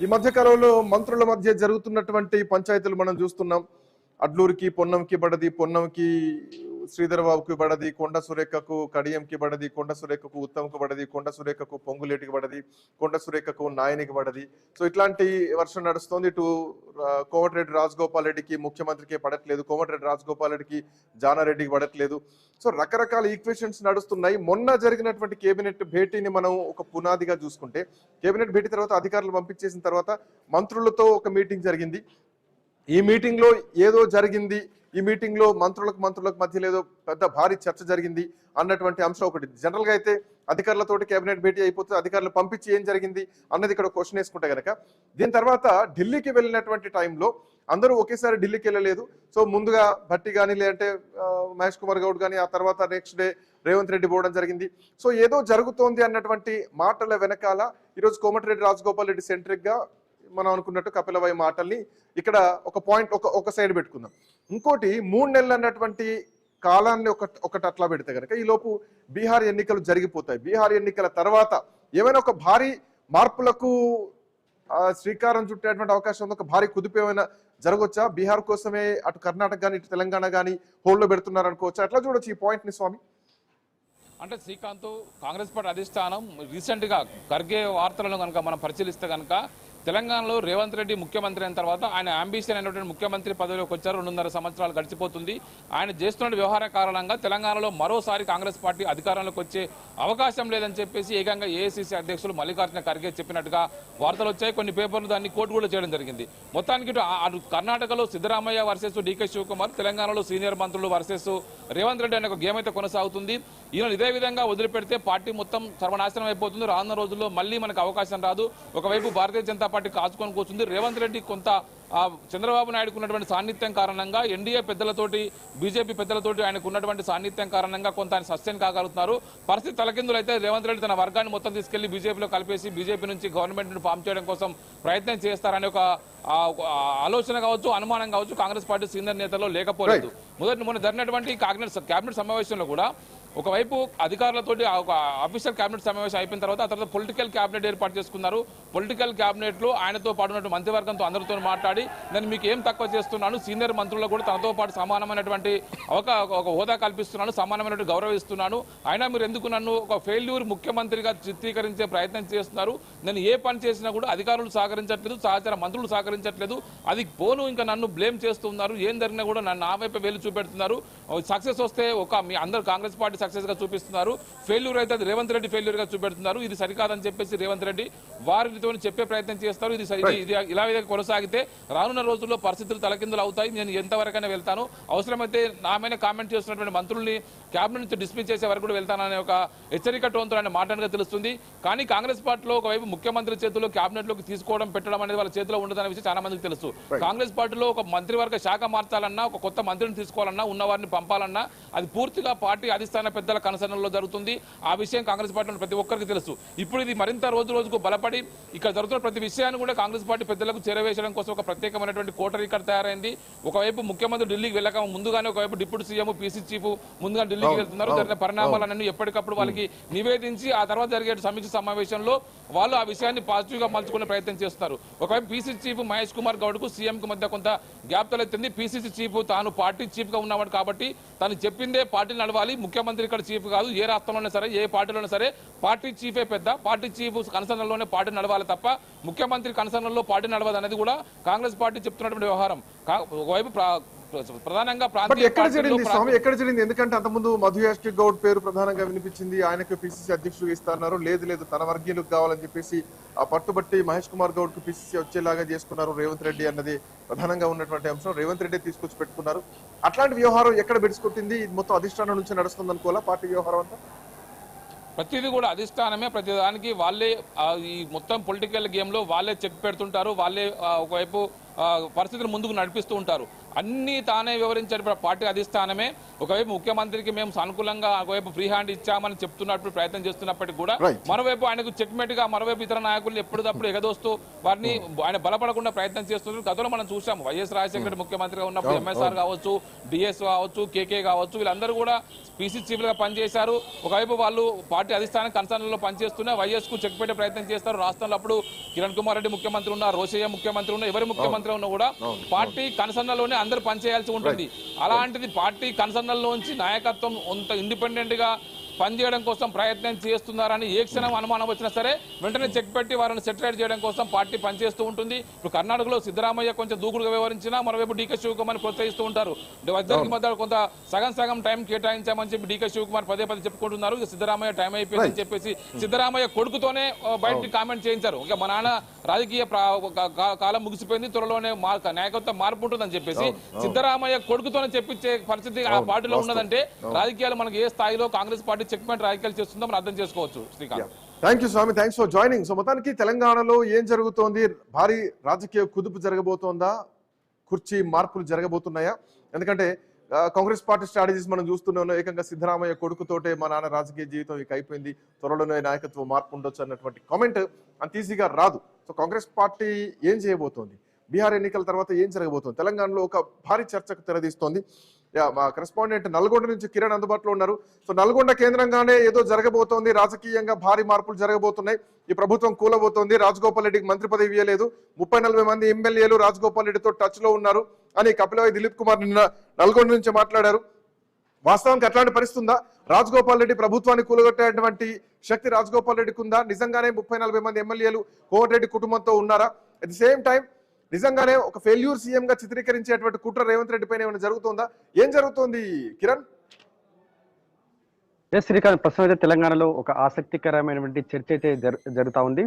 ఈ మధ్య కాలంలో మంత్రుల మధ్య జరుగుతున్నటువంటి పంచాయతీలు మనం చూస్తున్నాం. అడ్లూరికి పొన్నంకి బడది, పొన్నంకి శ్రీధర్ బాబుకి బడది, కొండ సురేఖకు కడియంకి బడది, కొండ సురేఖకు ఉత్తమ్కి బడది, కొండ సురేఖకు పొంగులేటికి బడది, కొండ సురేఖకు నాయనికి బడది. సో ఇట్లాంటి వర్షం నడుస్తుంది. ఇటు కోమటిరెడ్డి రాజగోపాల్ రెడ్డికి ముఖ్యమంత్రికి పడట్లేదు, కోమటిరెడ్డి రాజగోపాల్ రెడ్డికి జానారెడ్డికి పడట్లేదు. సో రకరకాల ఈక్వేషన్స్ నడుస్తున్నాయి. మొన్న జరిగినటువంటి కేబినెట్ భేటీని మనం ఒక పునాదిగా చూసుకుంటే, కేబినెట్ భేటీ తర్వాత అధికారులు పంపించేసిన తర్వాత మంత్రులతో ఒక మీటింగ్ జరిగింది. ఈ మీటింగ్ లో ఏదో జరిగింది, ఈ మీటింగ్ లో మంత్రులకు మధ్యలో ఏదో పెద్ద భారీ చర్చ జరిగింది అన్నటువంటి అంశం ఒకటి. జనరల్ గా అయితే అధికారులతోటి కేబినెట్ భేటీ అయిపోతే అధికారులు పంపించి ఏం జరిగింది అన్నది ఇక్కడ క్వశ్చన్ వేసుకుంటే గనక, దీని తర్వాత ఢిల్లీకి వెళ్ళినటువంటి టైంలో అందరూ ఒకేసారి ఢిల్లీకి వెళ్ళలేదు. సో ముందుగా భట్టి కానీ లేదంటే మహేష్ కుమార్ గౌడ్ కానీ, ఆ తర్వాత నెక్స్ట్ డే రేవంత్ రెడ్డి పోవడం జరిగింది. సో ఏదో జరుగుతోంది అన్నటువంటి మాటల వెనకాల ఈరోజు కోమటిరెడ్డి రాజగోపాల్ రెడ్డి సెంట్రిక్ గా మనం అనుకున్నట్టు కపిలభాయ్ మాటల్ని ఇక్కడ ఒక పాయింట్ ఒక సైడ్ పెట్టుకుందాం. ఇంకోటి 3 నెలలు అన్నటువంటి కాలాన్ని ఒకటి అట్లా పెడితే కనుక ఈ లోపు బీహార్ ఎన్నికలు జరిగిపోతాయి. బీహార్ ఎన్నికల తర్వాత ఏమైనా ఒక భారీ మార్పులకు శ్రీకారం చుట్టేటువంటి అవకాశం ఉంది, ఒక భారీ కుదిపు ఏమైనా జరగవచ్చా? బీహార్ కోసమే అటు కర్ణాటక కానీ ఇటు తెలంగాణ కానీ హోల్డ్లో పెడుతున్నారు అనుకోవచ్చా? అట్లా చూడొచ్చు ఈ పాయింట్ ని స్వామి. అంటే శ్రీకాంత్, కాంగ్రెస్ పార్టీ అధిష్టానం రీసెంట్ గా ఖర్గే వార్తలను కనుక మనం పరిశీలిస్తే కనుక తెలంగాణలో రేవంత్ రెడ్డి ముఖ్యమంత్రి అయిన తర్వాత ఆయన అంబిషన్ అయినటువంటి ముఖ్యమంత్రి పదవిలోకి వచ్చారు. 2.5 సంవత్సరాలు గడిచిపోతుంది. ఆయన చేస్తున్న వ్యవహార కారణంగా తెలంగాణలో మరోసారి కాంగ్రెస్ పార్టీ అధికారంలోకి వచ్చే అవకాశం లేదని చెప్పేసి ఏకంగా ఏఐసీసీ అధ్యక్షులు మల్లికార్జున ఖర్గే చెప్పినట్టుగా వార్తలు వచ్చాయి. కొన్ని పేపర్లు దాన్ని కోర్టు కూడా చేయడం జరిగింది. మొత్తానికి అటు కర్ణాటకలో సిద్ధరామయ్య వర్సెస్ డీకే శివకుమార్, తెలంగాణలో సీనియర్ మంత్రులు వర్సెస్ రేవంత్ రెడ్డి అనే ఒక గేమ్ అయితే కొనసాగుతుంది. ఈయన ఇదే విధంగా వదిలిపెడితే పార్టీ మొత్తం సర్వనాశనం అయిపోతుంది. రానున్న రోజుల్లో మళ్ళీ మనకు అవకాశం రాదు. ఒకవైపు భారతీయ జనతా పార్టీ కాచుకొని కూర్చుంది. రేవంత్ రెడ్డి కొంత చంద్రబాబు నాయుడుకు ఉన్నటువంటి సాన్నిధ్యం కారణంగా, ఎన్డీఏ పెద్దలతోటి బీజేపీ పెద్దలతోటి ఆయనకు ఉన్నటువంటి సాన్నిధ్యం కారణంగా కొంత ఆయన సస్టైన్ కాగలుగుతున్నారు. పరిస్థితి తలకిందులు అయితే రేవంత్ రెడ్డి తన వర్గాన్ని మొత్తం తీసుకెళ్లి బీజేపీలో కలిపేసి బీజేపీ నుంచి గవర్నమెంట్ ఫామ్ చేయడం కోసం ప్రయత్నం చేస్తారనే ఒక ఆలోచన కావచ్చు, అనుమానం కావచ్చు కాంగ్రెస్ పార్టీ సీనియర్ నేతల్లో లేకపోలేదు. మొన్న జరిగినటువంటి కేబినెట్ సమావేశంలో కూడా ఒకవైపు అధికారులతోటి ఒక అఫీషియల్ కేబినెట్ సమావేశం అయిపోయిన తర్వాత ఆ తర్వాత పొలిటికల్ కేబినెట్ ఏర్పాటు చేసుకున్నారు. పొలిటికల్ కేబినెట్ లో ఆయనతో పాటు ఉన్నటువంటి మంత్రివర్గంతో అందరితో మాట్లాడి నేను మీకు ఏం తక్కువ చేస్తున్నాను, సీనియర్ మంత్రులకు కూడా తనతో పాటు సమానమైనటువంటి ఒక హోదా కల్పిస్తున్నాను, సమానమైనటువంటి గౌరవిస్తున్నాను, అయినా మీరు ఎందుకు నన్ను ఒక ఫెయిల్యూర్ ముఖ్యమంత్రిగా చిత్రీకరించే ప్రయత్నం చేస్తున్నారు, నేను ఏ పని చేసినా కూడా అధికారులు సహకరించట్లేదు, సహచర మంత్రులు సహకరించట్లేదు, అది పోను ఇంకా నన్ను బ్లేమ్ చేస్తున్నారు, ఏం జరిగినా కూడా నన్ను ఆ వైపు వేలు చూపెడుతున్నారు, సక్సెస్ వస్తే మీ అందరూ కాంగ్రెస్ పార్టీ సక్సెస్ గా చూపిస్తున్నారు, ఫెయిల్యూర్ అయితే అది రేవంత్ రెడ్డి ఫెయిల్యూర్ గా చూపెడుతున్నారు, ఇది సరికాదని చెప్పేసి రేవంత్ రెడ్డి వారితో చెప్పే ప్రయత్నం చేస్తారు. ఇది ఇలా కొనసాగితే రానున్న రోజుల్లో పరిస్థితులు తలకిందులు అవుతాయి, నేను ఎంతవరకైనా వెళ్తాను, అవసరమైతే నా మీద కామెంట్ చేస్తున్నటువంటి మంత్రుల్ని క్యాబినెట్ నుంచి డిస్మిస్ చేసే వరకు కూడా వెళ్తాననే ఒక హెచ్చరిక టోన్తో ఆయన మాట్లాడగా తెలుస్తుంది. కానీ కాంగ్రెస్ పార్టీలో ఒకవైపు ముఖ్యమంత్రి చేతిలో క్యాబినెట్ లోకి తీసుకోవడం పెట్టడం అనేది వాళ్ళ చేతిలో ఉండదనే విషయం చాలా మందికి తెలుసు. కాంగ్రెస్ పార్టీలో ఒక మంత్రివర్గ శాఖ మార్చాలన్నా, ఒక కొత్త మంత్రిని తీసుకోవాలన్నా, ఉన్నవారిని పంపాలన్నా అది పూర్తిగా పార్టీ అధిష్టాన పెద్దల కన్సర్న్లో జరుగుతుంది. ఆ విషయం కాంగ్రెస్ పార్టీలో ప్రతి ఒక్కరికి తెలుసు. ఇప్పుడు ఇది మరింత రోజు రోజుకు బలపడి ఇక్కడ జరుగుతున్న ప్రతి విషయాన్ని కూడా కాంగ్రెస్ పార్టీ పెద్దలకు చేరవేయడం కోసం ఒక ప్రత్యేకమైనటువంటి కోటరీ ఇక్కడ తయారైంది. ఒకవైపు ముఖ్యమంత్రి ఢిల్లీకి వెళ్ళక ముందుగానే ఒకవైపు డిప్యూటీ సీఎం, పీసీ చీఫ్ ముందుగా ఢిల్లీకి వెళ్తున్నారు. జరిగిన పరిణామాలన్నీ ఎప్పటికప్పుడు వాళ్ళకి నివేదించి ఆ తర్వాత జరిగే సమీక్ష సమావేశంలో వాళ్ళు ఆ విషయాన్ని పాజిటివ్ గా మలుచుకునే ప్రయత్నం చేస్తున్నారు. ఒకవైపు పీసీ చీఫ్ మహేష్ కుమార్ గౌడ్ కు సీఎం కు మధ్య కొంత గ్యాప్ తలెత్తింది. పీసీసీ చీఫ్ తాను పార్టీ చీఫ్ గా ఉన్నవాడు కాబట్టి తను చెప్పిందే పార్టీ నడవాలి, ముఖ్యమంత్రి ఇక్కడ చీఫ్ కాదు, ఏ రాష్ట్రంలోనే సరే ఏ పార్టీలోనే సరే పార్టీ చీఫే పెద్ద, పార్టీ చీఫ్ కన్సర్న్లోనే పార్టీ నడవాలి తప్ప ముఖ్యమంత్రి కన్సర్న్లో పార్టీ నడవదు అనేది కూడా కాంగ్రెస్ పార్టీ చెప్తున్నటువంటి వ్యవహారం. ఒకవైపు ప్రధానంగా బట్ ప్రాంతీయ ఎక్కడ పార్టీల్లో జరిగింది స్వామి, ఎక్కడ జరిగింది? ఎందుకంటే అంతకుముందు మధు యాష్టి గౌడ్ పేరు ప్రధానంగా వినిపించింది, ఆయనకు పిసిసి అధ్యక్షుడు ఇస్తున్నారు, లేదు తన వర్గీయులకు కావాలని చెప్పేసి ఆ పట్టుబట్టి మహేష్ కుమార్ గౌడ్ కు పిసిసి వచ్చేలాగా చేసుకున్నారు రేవంత్ రెడ్డి అన్నది ప్రధానంగా ఉన్నటువంటి అంశం. రేవంత్ రెడ్డి తీసుకొచ్చి పెట్టుకున్నారు. అట్లాంటి వ్యవహారం ఎక్కడ బెడిసికొట్టింది? ఇది మొత్తం అధిష్టానం నుంచి నడుస్తుంది అనుకోవాలా పార్టీ వ్యవహారం అంతా? ప్రతిదీ కూడా అధిష్టానమే, ప్రతిదానికి వాళ్ళే ఈ మొత్తం పొలిటికల్ గేమ్ లో వాళ్ళే చెక్ పెడుతుంటారు, వాళ్ళే ఒకవైపు పరిస్థితులు ముందుకు నడిపిస్తూ ఉంటారు. అన్ని తానే వివరించారు పార్టీ అధిష్టానమే. ఒకవైపు ముఖ్యమంత్రికి మేము సానుకూలంగా ఒకవైపు ఫ్రీ హ్యాండ్ ఇచ్చామని చెప్తున్నప్పుడు ప్రయత్నం చేస్తున్నప్పటికీ కూడా మరోవైపు ఆయనకు చెక్మేట్ గా మరోవైపు ఇతర నాయకులు ఎప్పటికప్పుడు ఎగదోస్తూ వారిని ఆయన బలపడకుండా ప్రయత్నం చేస్తున్నారు. గతంలో మనం చూసాము వైఎస్ రాజశేఖర రెడ్డి ముఖ్యమంత్రిగా ఉన్నప్పుడు ఎంఎస్ఆర్ కావచ్చు, డిఎస్ కావచ్చు, కేకే కావచ్చు, వీళ్ళందరూ కూడా పీసీ చీఫ్లుగా పనిచేశారు. ఒకవైపు వాళ్ళు పార్టీ అధిష్టానం కన్సర్న్లో పనిచేస్తున్నా వైఎస్ కు చెక్ పెట్టే ప్రయత్నం చేస్తారు. రాష్ట్రంలో అప్పుడు కిరణ్ కుమార్ రెడ్డి ముఖ్యమంత్రి ఉన్నారు, రోషయ్య ముఖ్యమంత్రి ఉన్నారు, ఎవరి ముఖ్యమంత్రి ఉన్నా కూడా పార్టీ కన్సర్న్లోనే అందరూ పనిచేయాల్సి ఉంటుంది. అలాంటిది పార్టీ కన్సర్న్లోంచి నాయకత్వం అంత ఇండిపెండెంట్ గా పనిచేయడం కోసం ప్రయత్నం చేస్తున్నారని ఏ క్షణం అనుమానం వచ్చినా సరే వెంటనే చెక్ పెట్టి వారిని సెటిలైట్ చేయడం కోసం పార్టీ పనిచేస్తూ ఉంటుంది. ఇప్పుడు కర్ణాటకలో సిద్ధరామయ్య కొంచెం దూకుడుగా వ్యవహరించినా మరోవైపు డీకే శివకుమార్ ప్రోత్సహిస్తూ ఉంటారు. ఇద్దరికి మధ్య కొంత సగం టైం కేటాయించామని చెప్పి డీకే శివకుమార్ పదే చెప్పుకుంటున్నారు. సిద్ధరామయ్య టైం అయిపోయిందని చెప్పేసి సిద్ధరామయ్య కొడుకుతోనే బయటికి కామెంట్ చేయించారు. ఇంకా మా నాన్న రాజకీయ కాలం ముగిసిపోయింది, త్వరలోనే నాయకత్వం మార్పు ఉంటుందని చెప్పేసి సిద్ధరామయ్య కొడుకుతోనే చెప్పించే పరిస్థితి ఆ పార్టీలో ఉన్నదంటే రాజకీయాలు మనకి ఏ స్థాయిలో కాంగ్రెస్ పార్టీ చెక్మెంట్ రాజకీయాలు చేస్తుందో మనం అర్థం చేసుకోవచ్చు. Srikanth, thank you Swami, thanks for joining. So మొత్తానికి తెలంగాణలో ఏం జరుగుతోంది? భారీ రాజకీయ కుదుపు జరగబోతోందా? కుర్చీ మార్పులు జరగబోతున్నాయా? ఎందుకంటే కాంగ్రెస్ పార్టీ స్ట్రాటజీస్ మనం చూస్తున్నాం. ఏకంగా సిద్ధరామయ్య కొడుకుతోటే మా నాన్న రాజకీయ జీవితం ఇక అయిపోయింది, త్వరలోనే నాయకత్వ మార్పు ఉండొచ్చు అన్నటువంటి కామెంట్ అంత ఈజీగా రాదు. సో కాంగ్రెస్ పార్టీ ఏం చేయబోతోంది? బీహార్ ఎన్నికల తర్వాత ఏం జరగబోతోంది? తెలంగాణలో ఒక భారీ చర్చకు తెరదీస్తోంది. మా కరెస్పాండెంట్ నల్గొండ నుంచి కిరణ్ అందుబాటులో ఉన్నారు. సో నల్గొండ కేంద్రంగానే ఏదో జరగబోతోంది, రాజకీయంగా భారీ మార్పులు జరగబోతున్నాయి. ఈ ప్రభుత్వం కూలబోతోంది, రాజగోపాల్ రెడ్డికి మంత్రి పదవి ఇవ్వలేదు, 30-40 మంది ఎమ్మెల్యేలు రాజగోపాల్ రెడ్డితో టచ్ లో ఉన్నారు అని కపిలవాయి దిలీప్ కుమార్ నిన్న నల్గొండ నుంచి మాట్లాడారు. వాస్తవానికి అట్లాంటి పరిస్థితి ఉందా? రాజగోపాల్ రెడ్డి ప్రభుత్వాన్ని కూలగొట్టేటువంటి శక్తి రాజగోపాల్ రెడ్డికి ఉందా? నిజంగానే 30-40 మంది ఎమ్మెల్యేలు కోమటిరెడ్డి కుటుంబంతో ఉన్నారా? అట్ ది సేమ్ టైం నిజంగానే ఒక ఫెయిల్యూర్ సీఎం గా చిత్రీకరించేటువంటి కుట్ర రేవంత్ రెడ్డి పైన ఏమైనా జరుగుతుందా? ఏం జరుగుతోంది కిరణ్? శ్రీకాంత్, ప్రస్తుతం అయితే తెలంగాణలో ఒక ఆసక్తికరమైనటువంటి చర్చ అయితే జరుగుతా ఉంది.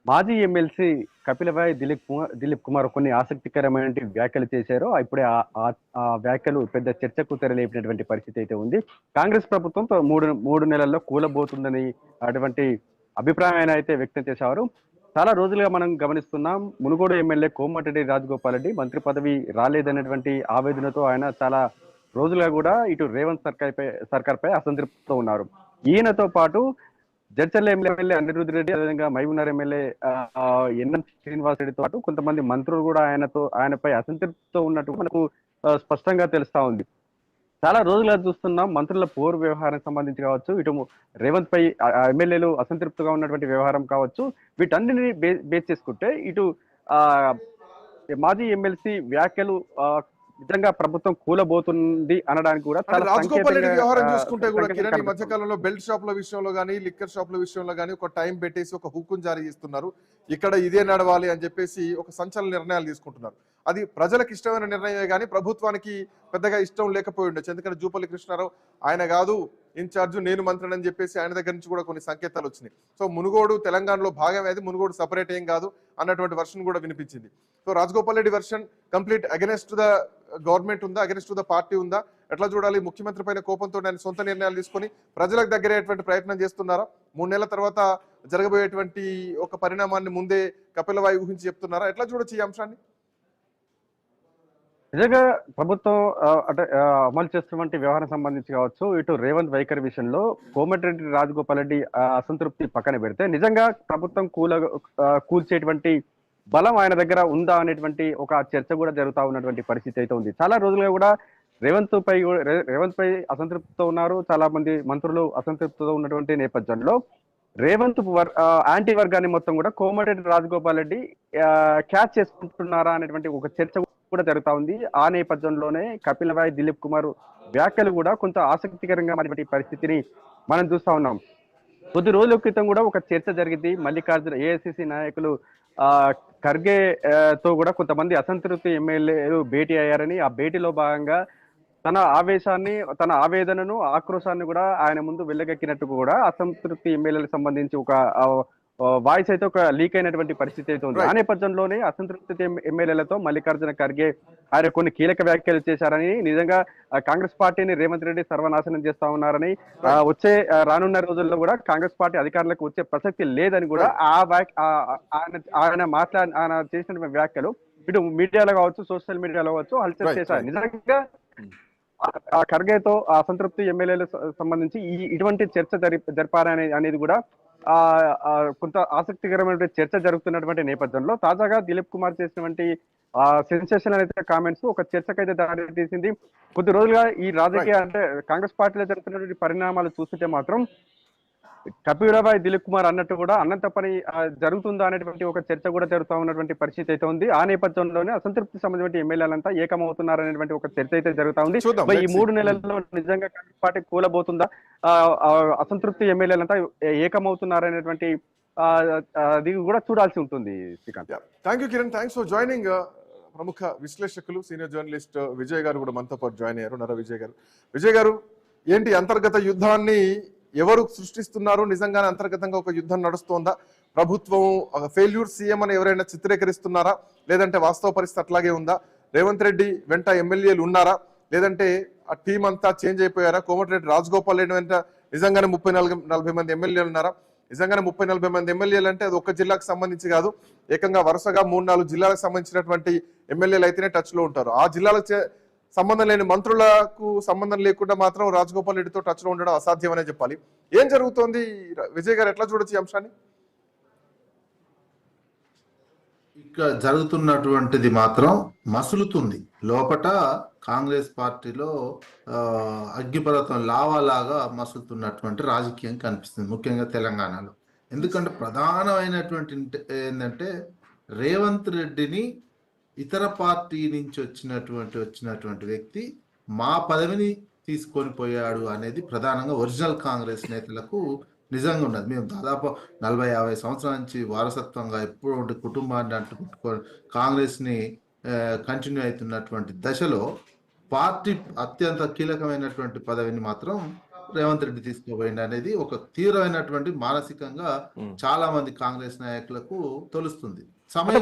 మాజీ ఎమ్మెల్సీ కపిలవాయి దిలీప్ కుమార్ కొన్ని ఆసక్తికరమైన వ్యాఖ్యలు చేశారు. ఇప్పుడే ఆ వ్యాఖ్యలు పెద్ద చర్చకు తెరలేపినటువంటి పరిస్థితి అయితే ఉంది. కాంగ్రెస్ ప్రభుత్వం మూడు నెలల్లో కూలబోతుందని అటువంటి అభిప్రాయాన్ని అయితే వ్యక్తం చేశారు. చాలా రోజులుగా మనం గమనిస్తున్నాం, మునుగోడు ఎమ్మెల్యే కోమటిరెడ్డి రాజగోపాల్ రెడ్డి మంత్రి పదవి రాలేదనేటువంటి ఆవేదనతో ఆయన చాలా రోజులుగా కూడా ఇటు రేవంత్ సర్కార్ పై అసంతృప్తితో ఉన్నారు. ఈయనతో పాటు జడ్చర్ల ఎమ్మెల్యే అనిరుద్ధ్ రెడ్డి, అదేవిధంగా మహబూబ్నగర్ ఎమ్మెల్యే ఎన్ఎం శ్రీనివాస్ రెడ్డితో పాటు కొంతమంది మంత్రులు కూడా ఆయనపై అసంతృప్తితో ఉన్నట్టు మనకు స్పష్టంగా తెలుస్తా ఉంది. చాలా రోజులుగా చూస్తున్నాం మంత్రుల పోరు వ్యవహారానికి సంబంధించి కావచ్చు, ఇటు రేవంత్ పై ఎమ్మెల్యేలు అసంతృప్తిగా ఉన్నటువంటి వ్యవహారం కావచ్చు, వీటన్నిటిని బేస్ చేసుకుంటే ఇటు మాజీ ఎమ్మెల్సీ వ్యాఖ్యలు నిజంగా ప్రభుత్వం కూలబోతుంది అనడానికి కూడా రాజగోపాల్ రెడ్డి వ్యవహారం చూసుకుంటే కూడా కిరణ్, ఈ మధ్యకాలంలో బెల్ట్ షాప్ల విషయంలో కానీ లిక్కర్ షాప్ల విషయంలో కానీ ఒక టైం పెట్టేసి ఒక హుక్కును జారీ చేస్తున్నారు. ఇక్కడ ఇదే నడవాలి అని చెప్పేసి ఒక సంచలన నిర్ణయాలు తీసుకుంటున్నారు. అది ప్రజలకు ఇష్టమైన నిర్ణయమే కానీ ప్రభుత్వానికి పెద్దగా ఇష్టం లేకపోయి ఉండొచ్చు. ఎందుకంటే జూపల్లి కృష్ణారావు ఆయన కాదు ఇన్ఛార్జ్, నేను మంత్రిని అని చెప్పేసి ఆయన దగ్గర నుంచి కూడా కొన్ని సంకేతాలు వచ్చినాయి. సో మునుగోడు తెలంగాణలో భాగమే, అది మునుగోడు సపరేట్ ఏం కాదు అన్నటువంటి వర్షన్ కూడా వినిపించింది. So Rajagopal Reddy version complete against the government ఉందా, అగెనెస్ట్ ద పార్టీ ఉందా? ఎట్లా చూడాలి? ముఖ్యమంత్రి పైన కోపంతో ఆయన సొంత నిర్ణయాలు తీసుకొని ప్రజలకు దగ్గరయ్యేటువంటి ప్రయత్నం చేస్తున్నారా? 3 నెలల తర్వాత జరగబోయేటువంటి ఒక పరిణామాన్ని ముందే కపిలవాయి ఊహించి చెప్తున్నారా? ఎట్లా చూడొచ్చు ఈ అంశాన్ని? నిజంగా ప్రభుత్వం అంటే అమలు చేస్తున్నటువంటి వ్యవహారం సంబంధించి కావచ్చు, ఇటు రేవంత్ వైఖరి విషయంలో కోమటిరెడ్డి రాజగోపాల్ రెడ్డి అసంతృప్తి పక్కన పెడితే నిజంగా ప్రభుత్వం కూల్చేటువంటి బలం ఆయన దగ్గర ఉందా అనేటువంటి ఒక చర్చ కూడా జరుగుతూ ఉన్నటువంటి పరిస్థితి అయితే ఉంది. చాలా రోజులుగా కూడా రేవంత్ పై అసంతృప్తితో ఉన్నారు. చాలా మంది మంత్రులు అసంతృప్తితో ఉన్నటువంటి నేపథ్యంలో రేవంత్ యాంటీ వర్గాన్ని మొత్తం కూడా కోమటిరెడ్డి రాజగోపాల్ రెడ్డి క్యాచ్ చేసుకుంటున్నారా అనేటువంటి ఒక చర్చ కూడా జరుగుతా ఉంది. ఆ నేపథ్యంలోనే కపిలవాయి దిలీప్ కుమార్ వ్యాఖ్యలు కూడా కొంత ఆసక్తికరంగా మారినటువంటి పరిస్థితిని మనం చూస్తా ఉన్నాం. కొద్ది రోజుల క్రితం కూడా ఒక చర్చ జరిగింది. మల్లికార్జున ఏఐసిసి నాయకులు ఖర్గే తో కూడా కొంతమంది అసంతృప్తి ఎమ్మెల్యేలు భేటీ అయ్యారని, ఆ భేటీలో భాగంగా తన ఆవేశాన్ని, తన ఆవేదనను, ఆక్రోశాన్ని కూడా ఆయన ముందు వెళ్ళగక్కినట్టు కూడా అసంతృప్తి ఎమ్మెల్యేలకు సంబంధించి ఒక వాయిస్ అయితే ఒక లీక్ అయినటువంటి పరిస్థితి అయితే ఉంది. ఆ నేపథ్యంలోనే అసంతృప్తి ఎమ్మెల్యేలతో మల్లికార్జున ఖర్గే ఆయన కొన్ని కీలక వ్యాఖ్యలు చేశారని, నిజంగా కాంగ్రెస్ పార్టీని రేవంత్ రెడ్డి సర్వనాశనం చేస్తా ఉన్నారని, వచ్చే రానున్న రోజుల్లో కూడా కాంగ్రెస్ పార్టీ అధికారులకు వచ్చే ప్రసక్తి లేదని కూడా ఆయన చేసిన వ్యాఖ్యలు ఇటు మీడియాలో కావచ్చు, సోషల్ మీడియాలో కావచ్చు హల్చల్ చేశారు. నిజంగా ఆ ఖర్గేతో ఆ అసంతృప్తి ఎమ్మెల్యేలకు సంబంధించి ఇటువంటి చర్చ జరపాలని అనేది కూడా కొంత ఆసక్తికరమైన చర్చ జరుగుతున్నటువంటి నేపథ్యంలో తాజాగా దిలీప్ కుమార్ చేసినటువంటి సెన్సేషనల్ అయితే కామెంట్స్ ఒక చర్చకైతే దారి తీసింది. కొద్ది రోజులుగా ఈ రాజకీయ అంటే కాంగ్రెస్ పార్టీలో జరుగుతున్నటువంటి పరిణామాలు చూస్తుంటే మాత్రం కపిలభాయ్ దిలీప్ కుమార్ అన్నట్టు కూడా అన్నంత పని జరుగుతుందా అనేటువంటి ఒక చర్చ కూడా జరుగుతూ ఉన్నటువంటి పరిస్థితి అయితే ఉంది. ఆ నేపథ్యంలోనే అసంతృప్తి సంబంధించిన ఎమ్మెల్యేలంతా ఏకమవుతున్నారు అనేటువంటి ఒక చర్చ అయితే జరుగుతా ఉంది. ఈ 3 నెలల్లో నిజంగా కాంగ్రెస్ పార్టీ కూలబోతుందా, అసంతృప్తి ఎమ్మెల్యేలంతా ఏకమవుతున్నారు అనేటువంటి అది కూడా చూడాల్సి ఉంటుంది. Srikanth, thank you Kiran, thanks for joining. ప్రముఖ విశ్లేషకులు సీనియర్ జర్నలిస్ట్ విజయ్ గారు కూడా మనతో పాటు జాయిన్ అయ్యారు. నర విజయ్ గారు ఏంటి అంతర్గత యుద్ధాన్ని ఎవరు సృష్టిస్తున్నారు? నిజంగానే అంతర్గతంగా ఒక యుద్ధం నడుస్తోందా? ప్రభుత్వం ఫెయిల్యూర్ సీఎం అని ఎవరైనా చిత్రీకరిస్తున్నారా, లేదంటే వాస్తవ పరిస్థితి అట్లాగే ఉందా? రేవంత్ రెడ్డి వెంట ఎమ్మెల్యేలు ఉన్నారా, లేదంటే ఆ టీం అంతా చేంజ్ అయిపోయారా? కోమటిరెడ్డి రాజగోపాల్ రెడ్డి వెంట నిజంగానే 30-40 మంది ఎమ్మెల్యేలు ఉన్నారా? నిజంగానే 30-40 మంది ఎమ్మెల్యేలు అంటే అది ఒక్క జిల్లాకు సంబంధించి కాదు, ఏకంగా వరుసగా 3-4 జిల్లాలకు సంబంధించినటువంటి ఎమ్మెల్యేలు అయితేనే టచ్ లో ఉంటారు. ఆ జిల్లాలకు సంబంధం లేని మంత్రులకు సంబంధం లేకుండా మాత్రం రాజగోపాల్ రెడ్డితో టచ్ లో ఉండడం అసాధ్యమనే చెప్పాలి. ఏం జరుగుతోంది విజయ్ గారు, ఎట్లా చూడొచ్చు ఈ అంశాన్ని? ఇక్కడ జరుగుతున్నటువంటిది మాత్రం మసులుతుంది. లోపట కాంగ్రెస్ పార్టీలో అగ్గిపర్వతం లావాలాగా మసులుతున్నటువంటి రాజకీయం కనిపిస్తుంది, ముఖ్యంగా తెలంగాణలో. ఎందుకంటే ప్రధానమైనటువంటి ఏంటంటే రేవంత్ రెడ్డిని ఇతర పార్టీ నుంచి వచ్చినటువంటి వ్యక్తి మా పదవిని తీసుకొని పోయాడు అనేది ప్రధానంగా ఒరిజినల్ కాంగ్రెస్ నేతలకు నిజంగా ఉన్నది. మేము దాదాపు 40-50 సంవత్సరాల నుంచి వారసత్వంగా ఎప్పుడు కుటుంబాన్ని అంటుకుంటుకొని కాంగ్రెస్ని కంటిన్యూ అవుతున్నటువంటి దశలో పార్టీ అత్యంత కీలకమైనటువంటి పదవిని మాత్రం రేవంత్ రెడ్డి తీసుకుపోయింది అనేది ఒక తీవ్రమైనటువంటి మానసికంగా చాలా మంది కాంగ్రెస్ నాయకులకు తెలుస్తుంది.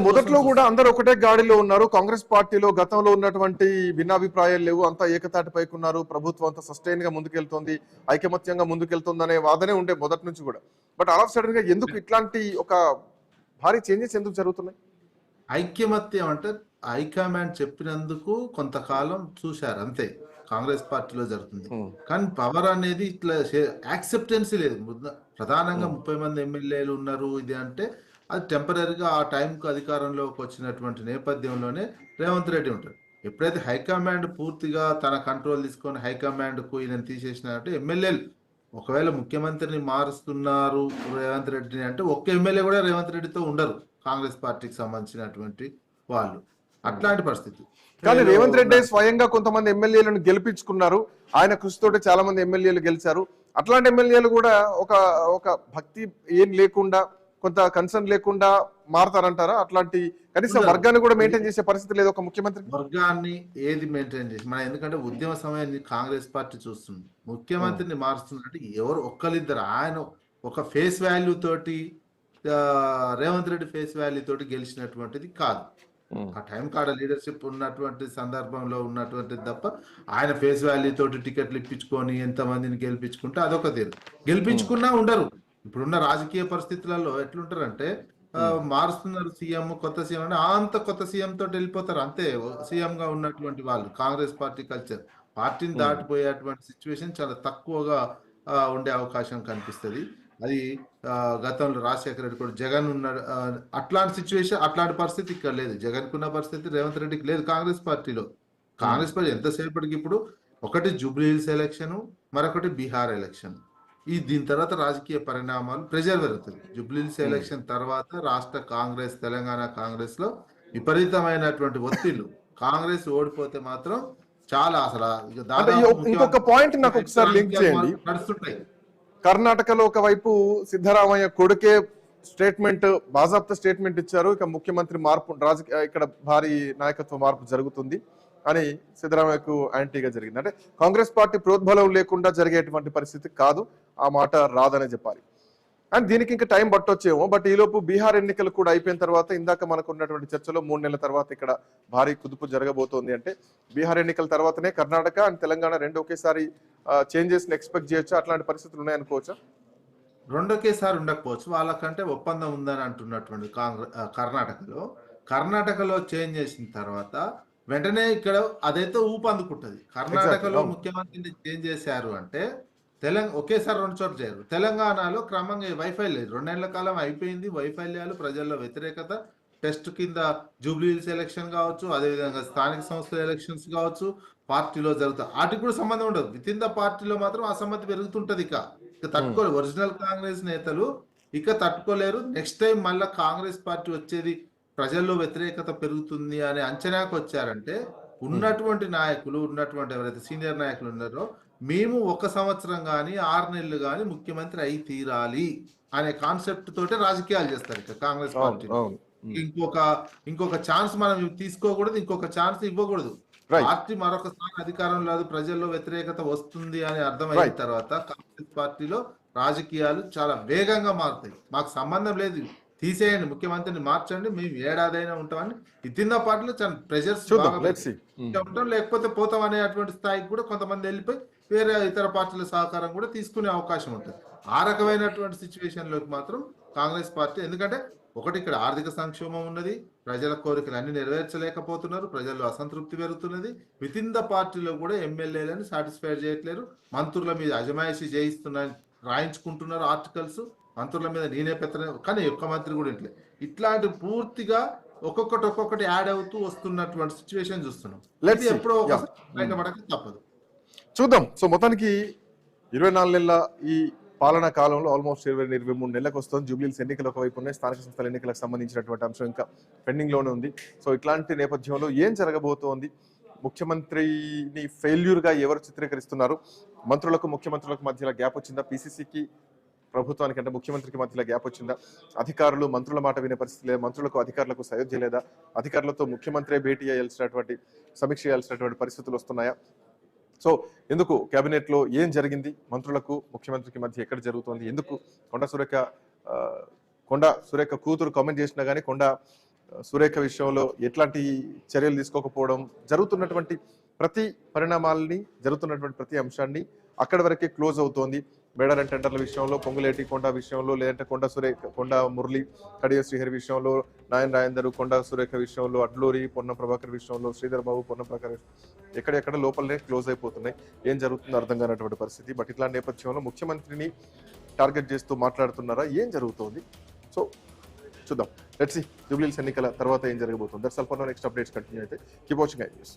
మొదట్లో కూడా అందరూ ఒకటే గాడిలో ఉన్నారు. కాంగ్రెస్ పార్టీలో గతంలో ఉన్నటువంటి భిన్నాభిప్రాయాలు లేవు, అంతా ఏకతాటి పైకున్నారు. ప్రభుత్వం అంతా సస్టైన్ గా ముందుకెళ్తోంది, ఐకమత్యంగా ముందుకెళ్తుంది అనే వాదనే ఉండే మొదటి నుంచి కూడా. బట్ ఆల్ ఆఫ్ సడన్ గా ఎందుకు ఇట్లాంటి ఒక భారీ చేంజెస్ ఎందుకు జరుగుతున్నాయి? ఐక్యమత్యం అంటే హైకమాండ్ చెప్పినందుకు కొంతకాలం చూశారు అంతే, కాంగ్రెస్ పార్టీలో జరుగుతుంది. కానీ పవర్ అనేది ఇట్లా యాక్సెప్టెన్సీ లేదు. ప్రధానంగా 30 మంది ఎమ్మెల్యేలు ఉన్నారు ఇది అంటే అది టెంపరీగా ఆ టైంకు అధికారంలోకి వచ్చినటువంటి నేపథ్యంలోనే రేవంత్ రెడ్డి ఉంటాడు. ఎప్పుడైతే హైకమాండ్ పూర్తిగా తన కంట్రోల్ తీసుకొని హైకమాండ్కు ఈయన తీసేసినారంటే ఎమ్మెల్యేలు ఒకవేళ ముఖ్యమంత్రిని మారుస్తున్నారు రేవంత్ రెడ్డిని అంటే ఒక్క ఎమ్మెల్యే కూడా రేవంత్ రెడ్డితో ఉండరు కాంగ్రెస్ పార్టీకి సంబంధించినటువంటి వాళ్ళు. అట్లాంటి పరిస్థితి. కానీ రేవంత్ రెడ్డి స్వయంగా కొంతమంది ఎమ్మెల్యేలను గెలిపించుకున్నారు, ఆయన కృషితోటి చాలా మంది ఎమ్మెల్యేలు గెలిచారు. అట్లాంటి ఎమ్మెల్యేలు కూడా ఒక భక్తి ఏం లేకుండా, కొంత కన్సర్న్ లేకుండా మారతారంటారా? అట్లాంటి కనీసం వర్గాన్ని కూడా మెయింటైన్ చేసే పరిస్థితి లేదు ఒక ముఖ్యమంత్రి. వర్గాన్ని ఏది మెయింటైన్ చేసి మన ఎందుకంటే ఉద్యమ సమయాన్ని కాంగ్రెస్ పార్టీ చూస్తుంది. ముఖ్యమంత్రిని మారుస్తుందంటే ఎవరు ఒక్కరిద్దరు, ఆయన ఒక ఫేస్ వాల్యూ తోటి రేవంత్ రెడ్డి ఫేస్ వాల్యూ తోటి గెలిచినటువంటిది కాదు. ఆ టైం కాడ లీడర్షిప్ ఉన్నటువంటి సందర్భంలో ఉన్నటువంటిది తప్ప ఆయన ఫేస్ వాల్యూ తోటి టికెట్లు ఇప్పించుకొని ఎంతమందిని గెలిపించుకుంటే అదొక తీరు. గెలిపించుకున్నా ఉండరు. ఇప్పుడున్న రాజకీయ పరిస్థితులలో ఎట్లుంటారంటే మారుస్తున్నారు సీఎం, కొత్త సీఎం అంటే అంత కొత్త సీఎం తోటి వెళ్ళిపోతారు అంతే. సీఎం గా ఉన్నటువంటి వాళ్ళు కాంగ్రెస్ పార్టీ కల్చర్ పార్టీని దాటిపోయేటువంటి సిచ్యువేషన్ చాలా తక్కువగా ఉండే అవకాశం కనిపిస్తుంది. అది గతంలో రాజశేఖర రెడ్డి కూడా జగన్ ఉన్నాడు, అట్లాంటి సిచ్యువేషన్ అట్లాంటి పరిస్థితి ఇక్కడ లేదు. జగన్ కున్న పరిస్థితి రేవంత్ రెడ్డికి లేదు కాంగ్రెస్ పార్టీలో. కాంగ్రెస్ పార్టీ ఎంతసేపటికి ఇప్పుడు ఒకటి జూబ్లీ హిల్స్ ఎలక్షన్, మరొకటి బీహార్ ఎలక్షన్. దీని తర్వాత రాజకీయ పరిణామాలు ప్రెజర్ పెరుగుతుంది. జూబ్లీ హిల్స్ ఎలక్షన్ తర్వాత రాష్ట్ర కాంగ్రెస్, తెలంగాణ కాంగ్రెస్ లో విపరీతమైనటువంటి ఒత్తిళ్లు. కాంగ్రెస్ ఓడిపోతే మాత్రం చాలా అసలు ఇంకొక పాయింట్ నాకు ఒకసారి లింక్ చేయండి. నడుస్తుంటాయి. కర్ణాటకలో ఒకవైపు సిద్ధరామయ్య కొడుకే స్టేట్మెంట్ బాజాప్తా స్టేట్మెంట్ ఇచ్చారు. ఇక ముఖ్యమంత్రి మార్పు రాజకీయ ఇక్కడ భారీ నాయకత్వ మార్పు జరుగుతుంది అని సిద్ధరామయ్యకు యాంటీగా జరిగింది. అంటే కాంగ్రెస్ పార్టీ ప్రోద్బలం లేకుండా జరిగేటువంటి పరిస్థితి కాదు, ఆ మాట రాదనే చెప్పాలి. అండ్ దీనికి ఇంకా టైం పట్టొచ్చేమో. బట్ ఈలోపు బీహార్ ఎన్నికలు కూడా అయిపోయిన తర్వాత ఇందాక మనకు ఉన్నటువంటి చర్చలో 3 నెలల తర్వాత ఇక్కడ భారీ కుదుపు జరగబోతోంది. అంటే బీహార్ ఎన్నికల తర్వాతనే కర్ణాటక అండ్ తెలంగాణ రెండు ఒకేసారి చేంజెస్ ఎక్స్పెక్ట్ చేయొచ్చు. అట్లాంటి పరిస్థితులు ఉన్నాయనుకోవచ్చా? రెండొకేసారి ఉండకపోవచ్చు, వాళ్ళకంటే ఒప్పందం ఉందని అంటున్నటువంటి కర్ణాటకలో చేంజ్ చేసిన తర్వాత వెంటనే ఇక్కడ అదైతే ఊపందుకుంటది. కర్ణాటకలో ముఖ్యమంత్రిని చేంజ్ చేశారు అంటే ఒకేసారి 2 చోట్ల చేయరు. తెలంగాణలో క్రమంగా వైఫై లేదు, 2 నెలల కాలం అయిపోయింది. వైఫల్యాలు, ప్రజల్లో వ్యతిరేకత, టెస్ట్ కింద జూబ్లీహిల్స్ ఎలక్షన్ కావచ్చు, అదేవిధంగా స్థానిక సంస్థల ఎలక్షన్స్ కావచ్చు, పార్టీలో జరుగుతాయి. వాటికి కూడా సంబంధం ఉండదు. విత్ ఇన్ ద పార్టీలో మాత్రం అసమ్మతి పెరుగుతుంటది. ఇక తట్టుకోలేరు. ఒరిజినల్ కాంగ్రెస్ నేతలు ఇక తట్టుకోలేరు. నెక్స్ట్ టైం మళ్ళా కాంగ్రెస్ పార్టీ వచ్చేది ప్రజల్లో వ్యతిరేకత పెరుగుతుంది అనే అంచనాకు వచ్చారంటే ఉన్నటువంటి నాయకులు, ఉన్నటువంటి ఎవరైతే సీనియర్ నాయకులు ఉన్నారో, మేము 1 సంవత్సరం కానీ 6 నెలలు కానీ ముఖ్యమంత్రి అయి తీరాలి అనే కాన్సెప్ట్ తోటే రాజకీయాలు చేస్తారు ఇక కాంగ్రెస్ పార్టీ. ఇంకొక ఛాన్స్ మనం తీసుకోకూడదు, ఇంకొక ఛాన్స్ ఇవ్వకూడదు. పార్టీ మరొకసారి అధికారం లేదు, ప్రజల్లో వ్యతిరేకత వస్తుంది అని అర్థమైన తర్వాత కాంగ్రెస్ పార్టీలో రాజకీయాలు చాలా వేగంగా మారుతాయి. మాకు సంబంధం లేదు, తీసేయండి, ముఖ్యమంత్రిని మార్చండి, మేము ఏడాదైనా ఉంటామని విత్ పార్టీలో చాలా ప్రెషర్స్ ఉంటాం, లేకపోతే పోతాం అనేటువంటి స్థాయికి కూడా కొంతమంది వెళ్ళిపోయి వేరే ఇతర పార్టీల సహకారం కూడా తీసుకునే అవకాశం ఉంటుంది. ఆ రకమైనటువంటి సిచ్యువేషన్ లోకి మాత్రం కాంగ్రెస్ పార్టీ, ఎందుకంటే ఒకటి ఇక్కడ ఆర్థిక సంక్షోభం ఉన్నది, ప్రజల కోరికలు అన్ని నెరవేర్చలేకపోతున్నారు, ప్రజల్లో అసంతృప్తి పెరుగుతున్నది. విత్ ఇన్ ద పార్టీలో కూడా ఎమ్మెల్యేలను సాటిస్ఫై చేయట్లేరు, మంత్రుల మీద అజమాయిషీ చేయిస్తున్నారు, రాయించుకుంటున్నారు ఆర్టికల్స్, మంత్రుల మీద నేనే పెత్తనం, కానీ ఒక్క మంత్రి కూడా ఇంట్లో. ఇట్లాంటి పూర్తిగా ఒక్కొక్కటి యాడ్ అవుతూ వస్తున్నటువంటి సిచ్యువేషన్ చూస్తున్నాం. ఎప్పుడో బయటపడక తప్పదు. చూద్దాం. సో మొత్తానికి 24 నెలల ఈ పాలనా కాలంలో ఆల్మోస్ట్ 23 నెలలకు వస్తుంది. జూబ్లీహిల్స్ ఎన్నికలు ఒకవైపు ఉన్నాయి, స్థానిక సంస్థల ఎన్నికలకు సంబంధించినటువంటి అంశం ఇంకా పెండింగ్ లోనే ఉంది. సో ఇట్లాంటి నేపథ్యంలో ఏం జరగబోతోంది? ముఖ్యమంత్రిని ఫెయిల్యూర్ గా ఎవరు చిత్రీకరిస్తున్నారు? మంత్రులకు ముఖ్యమంత్రులకు మధ్యలో గ్యాప్ వచ్చిందా? పిసిసికి ప్రభుత్వానికి అంటే ముఖ్యమంత్రికి మధ్యలో గ్యాప్ వచ్చిందా? అధికారులు మంత్రుల మాట వినే పరిస్థితి లేదా? మంత్రులకు అధికారులకు సయోధ్య లేదా? అధికారులతో ముఖ్యమంత్రి భేటీ చేయాల్సినటువంటి, సమీక్ష చేయాల్సినటువంటి పరిస్థితులు వస్తున్నాయా? సో ఎందుకు కేబినెట్ లో ఏం జరిగింది? మంత్రులకు ముఖ్యమంత్రికి మధ్య ఎక్కడ జరుగుతోంది? ఎందుకు కొండ సురేఖ కూతురు కామెంట్ చేసినా కానీ కొండ సురేఖ విషయంలో ఎట్లాంటి చర్యలు తీసుకోకపోవడం, జరుగుతున్నటువంటి ప్రతి పరిణామాలని, జరుగుతున్నటువంటి ప్రతి అంశాన్ని అక్కడి వరకే క్లోజ్ అవుతోంది. మేడర్ అండ్ టెండర్ల విషయంలో, పొంగులేటి కొండ విషయంలో, లేదంటే కొండ మురళి, కడియ శ్రీహరి విషయంలో, నాయన్ రాయందరు, కొండ సురేఖ విషయంలో, అడ్లూరి, పొన్నం ప్రభాకర్ విషయంలో, శ్రీధర్ బాబు, పొన్నం ప్రభాకర్ ఎక్కడెక్కడ లోపలనే క్లోజ్ అయిపోతున్నాయి. ఏం జరుగుతుందో అర్థం కానటువంటి పరిస్థితి. బట్ ఇట్లాంటి నేపథ్యంలో ముఖ్యమంత్రిని టార్గెట్ చేస్తూ మాట్లాడుతున్నారా? ఏం జరుగుతోంది? సో చూద్దాం. లెట్స్ సీ జూబ్లీహిల్స్ ఎన్నికల తర్వాత ఏం జరగబోతుంది. That's all for now. Next updates continue అయితే కీప్ వాచింగ్ ఐ న్యూస్.